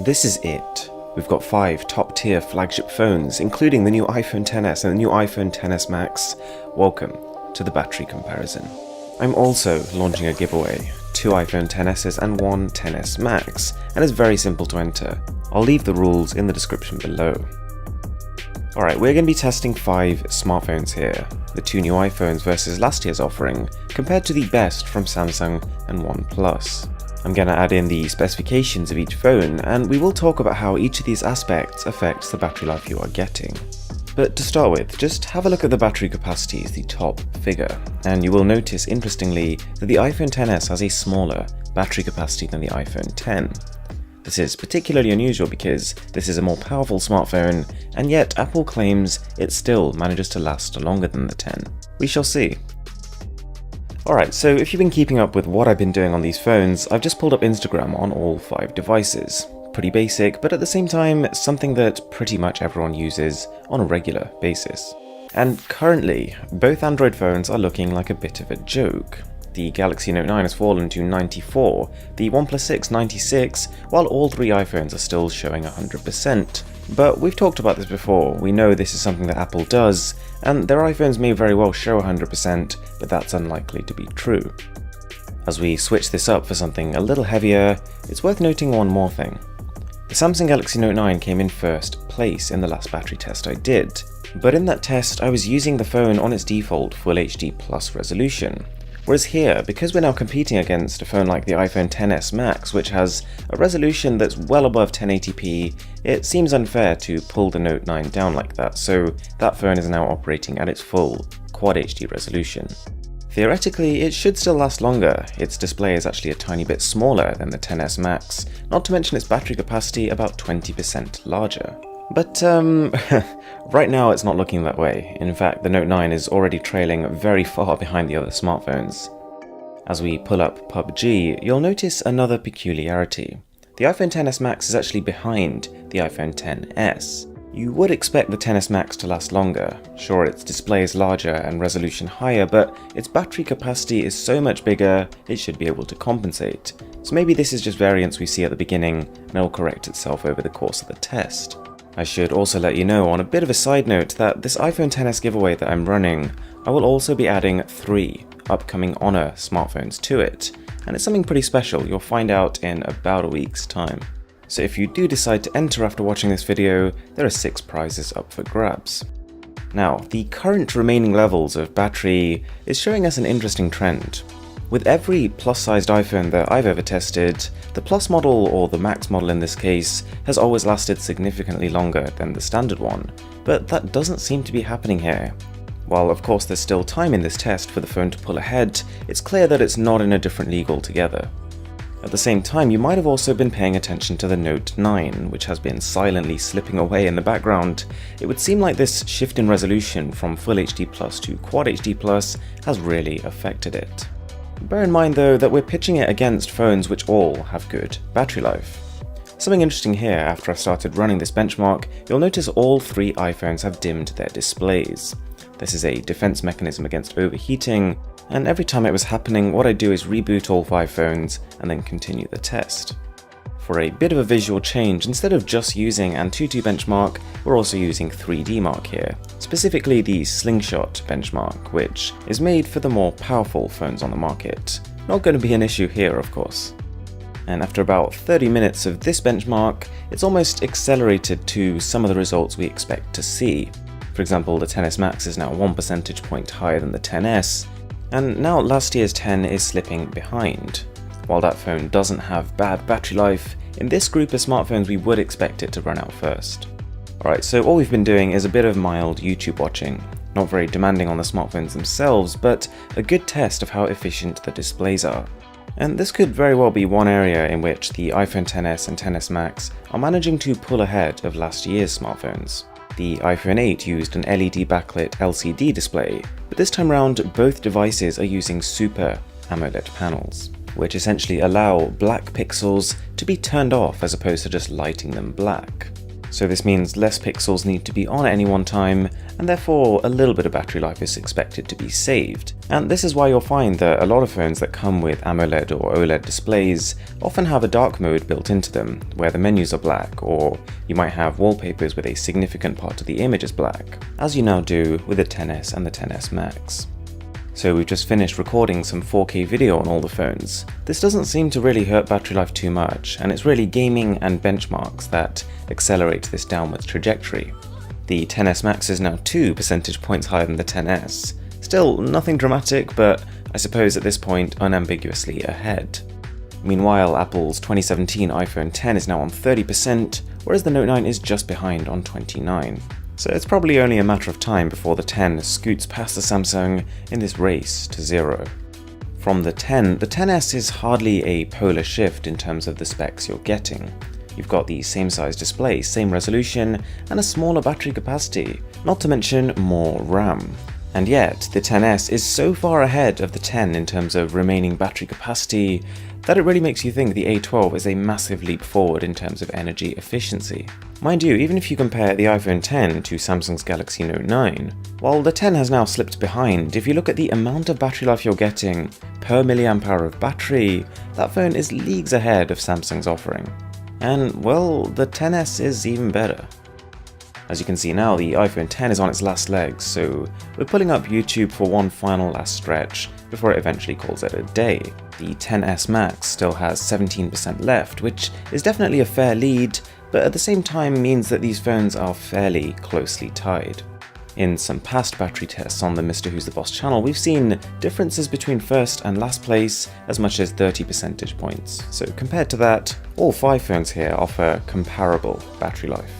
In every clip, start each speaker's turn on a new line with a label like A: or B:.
A: This is it. We've got 5 top-tier flagship phones, including the new iPhone XS and the new iPhone XS Max. Welcome to the battery comparison. I'm also launching a giveaway, 2 iPhone XSs and 1 XS Max, and it's very simple to enter. I'll leave the rules in the description below. Alright, we're going to be testing 5 smartphones here, the 2 new iPhones versus last year's offering, compared to the best from Samsung and OnePlus. I'm going to add in the specifications of each phone, and we will talk about how each of these aspects affects the battery life you are getting. But to start with, just have a look at the battery capacity as the top figure, and you will notice interestingly that the iPhone XS has a smaller battery capacity than the iPhone X. This is particularly unusual because this is a more powerful smartphone, and yet Apple claims it still manages to last longer than the X. We shall see. Alright, so if you've been keeping up with what I've been doing on these phones, I've just pulled up Instagram on all 5 devices. Pretty basic, but at the same time, something that pretty much everyone uses on a regular basis. And currently, both Android phones are looking like a bit of a joke. The Galaxy Note 9 has fallen to 94, the OnePlus 6 96, while all 3 iPhones are still showing 100%. But we've talked about this before, we know this is something that Apple does, and their iPhones may very well show 100%, but that's unlikely to be true. As we switch this up for something a little heavier, it's worth noting one more thing. The Samsung Galaxy Note 9 came in first place in the last battery test I did, but in that test I was using the phone on its default Full HD Plus resolution. Whereas here, because we're now competing against a phone like the iPhone XS Max, which has a resolution that's well above 1080p, it seems unfair to pull the Note 9 down like that, so that phone is now operating at its full Quad HD resolution. Theoretically, it should still last longer. Its display is actually a tiny bit smaller than the XS Max, not to mention its battery capacity about 20% larger. But right now it's not looking that way. In fact, the Note 9 is already trailing very far behind the other smartphones. As we pull up PUBG, you'll notice another peculiarity. The iPhone XS Max is actually behind the iPhone XS. You would expect the XS Max to last longer. Sure, its display is larger and resolution higher, but its battery capacity is so much bigger, it should be able to compensate. So maybe this is just variance we see at the beginning, and it will correct itself over the course of the test. I should also let you know on a bit of a side note that this iPhone XS giveaway that I'm running, I will also be adding 3 upcoming Honor smartphones to it, and it's something pretty special. You'll find out in about a week's time. So if you do decide to enter after watching this video, there are 6 prizes up for grabs. Now, the current remaining levels of battery is showing us an interesting trend. With every plus-sized iPhone that I've ever tested, the Plus model, or the Max model in this case, has always lasted significantly longer than the standard one, but that doesn't seem to be happening here. While of course there's still time in this test for the phone to pull ahead, it's clear that it's not in a different league altogether. At the same time, you might have also been paying attention to the Note 9, which has been silently slipping away in the background. It would seem like this shift in resolution from Full HD Plus to Quad HD Plus has really affected it. Bear in mind though that we're pitching it against phones which all have good battery life. Something interesting here, after I've started running this benchmark, you'll notice all 3 iPhones have dimmed their displays. This is a defense mechanism against overheating, and every time it was happening, what I do is reboot all 5 phones and then continue the test. For a bit of a visual change, instead of just using Antutu benchmark, we're also using 3D Mark here, specifically the Slingshot benchmark, which is made for the more powerful phones on the market. Not going to be an issue here, of course. And after about 30 minutes of this benchmark, it's almost accelerated to some of the results we expect to see. For example, the XS Max is now 1 percentage point higher than the XS, and now last year's X is slipping behind. While that phone doesn't have bad battery life, in this group of smartphones we would expect it to run out first. Alright, so all we've been doing is a bit of mild YouTube watching. Not very demanding on the smartphones themselves, but a good test of how efficient the displays are. And this could very well be one area in which the iPhone XS and XS Max are managing to pull ahead of last year's smartphones. The iPhone 8 used an LED backlit LCD display, but this time round both devices are using Super AMOLED panels, which essentially allow black pixels to be turned off as opposed to just lighting them black. So this means less pixels need to be on at any one time, and therefore a little bit of battery life is expected to be saved. And this is why you'll find that a lot of phones that come with AMOLED or OLED displays often have a dark mode built into them, where the menus are black, or you might have wallpapers with a significant part of the image is black, as you now do with the XS and the XS Max. So we've just finished recording some 4K video on all the phones. This doesn't seem to really hurt battery life too much, and it's really gaming and benchmarks that accelerate this downwards trajectory. The XS Max is now 2 percentage points higher than the XS. Still nothing dramatic, but I suppose at this point unambiguously ahead. Meanwhile, Apple's 2017 iPhone X is now on 30%, whereas the Note 9 is just behind on 29%. So it's probably only a matter of time before the X scoots past the Samsung in this race to zero. From the X, the XS is hardly a polar shift in terms of the specs you're getting. You've got the same size display, same resolution, and a smaller battery capacity, not to mention more RAM. And yet, the XS is so far ahead of the X in terms of remaining battery capacity that it really makes you think the A12 is a massive leap forward in terms of energy efficiency. Mind you, even if you compare the iPhone X to Samsung's Galaxy Note 9, while the X has now slipped behind, if you look at the amount of battery life you're getting per milliamp hour of battery, that phone is leagues ahead of Samsung's offering. And, well, the XS is even better. As you can see now, the iPhone X is on its last legs, so we're pulling up YouTube for one final last stretch before it eventually calls it a day. The XS Max still has 17% left, which is definitely a fair lead, but at the same time means that these phones are fairly closely tied. In some past battery tests on the Mr. Who's the Boss channel, we've seen differences between first and last place as much as 30 percentage points. So compared to that, all 5 phones here offer comparable battery life.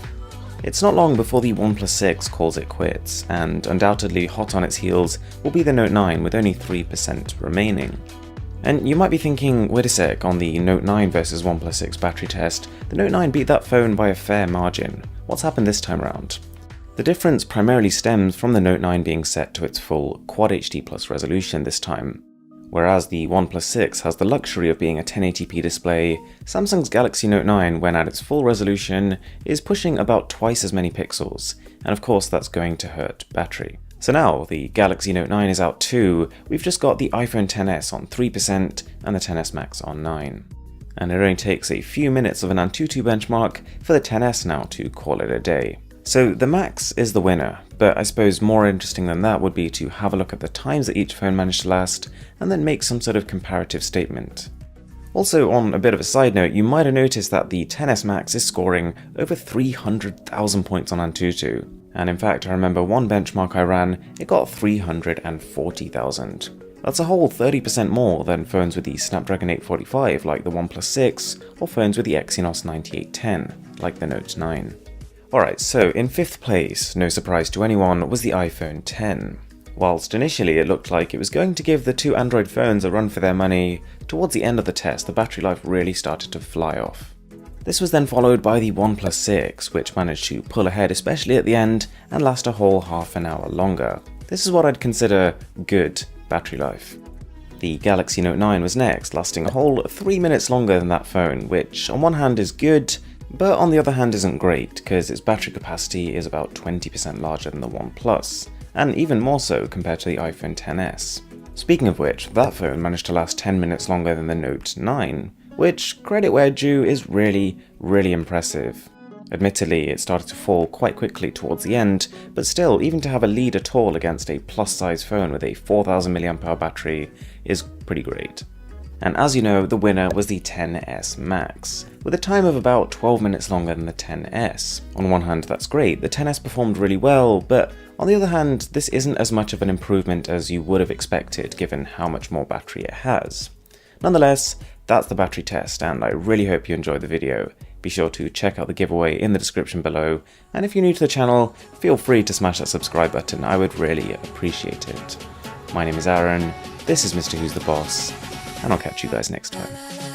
A: It's not long before the OnePlus 6 calls it quits, and undoubtedly hot on its heels will be the Note 9 with only 3% remaining. And you might be thinking, wait a sec, on the Note 9 versus OnePlus 6 battery test, the Note 9 beat that phone by a fair margin. What's happened this time around? The difference primarily stems from the Note 9 being set to its full Quad HD Plus resolution this time. Whereas the OnePlus 6 has the luxury of being a 1080p display, Samsung's Galaxy Note 9, when at its full resolution, is pushing about twice as many pixels, and of course that's going to hurt battery. So now the Galaxy Note 9 is out too, we've just got the iPhone XS on 3% and the XS Max on 9%. And it only takes a few minutes of an Antutu benchmark for the XS now to call it a day. So the Max is the winner, but I suppose more interesting than that would be to have a look at the times that each phone managed to last, and then make some sort of comparative statement. Also, on a bit of a side note, you might have noticed that the XS Max is scoring over 300,000 points on Antutu, and in fact I remember one benchmark I ran, it got 340,000. That's a whole 30% more than phones with the Snapdragon 845 like the OnePlus 6, or phones with the Exynos 9810 like the Note 9. Alright, so in 5th place, no surprise to anyone, was the iPhone X. Whilst initially it looked like it was going to give the 2 Android phones a run for their money, towards the end of the test the battery life really started to fly off. This was then followed by the OnePlus 6, which managed to pull ahead especially at the end and last a whole half an hour longer. This is what I'd consider good battery life. The Galaxy Note 9 was next, lasting a whole 3 minutes longer than that phone, which on one hand is good, but on the other hand isn't great, because its battery capacity is about 20% larger than the OnePlus, and even more so compared to the iPhone XS. Speaking of which, that phone managed to last 10 minutes longer than the Note 9, which, credit where due, is really impressive. Admittedly, it started to fall quite quickly towards the end, but still, even to have a lead at all against a plus-size phone with a 4000 mAh battery is pretty great. And as you know, the winner was the XS Max, with a time of about 12 minutes longer than the XS. On one hand, that's great, the XS performed really well, but on the other hand, this isn't as much of an improvement as you would have expected given how much more battery it has. Nonetheless, that's the battery test, and I really hope you enjoyed the video. Be sure to check out the giveaway in the description below, and if you're new to the channel, feel free to smash that subscribe button, I would really appreciate it. My name is Aaron, this is Mr. Who's the Boss, and I'll catch you guys next time.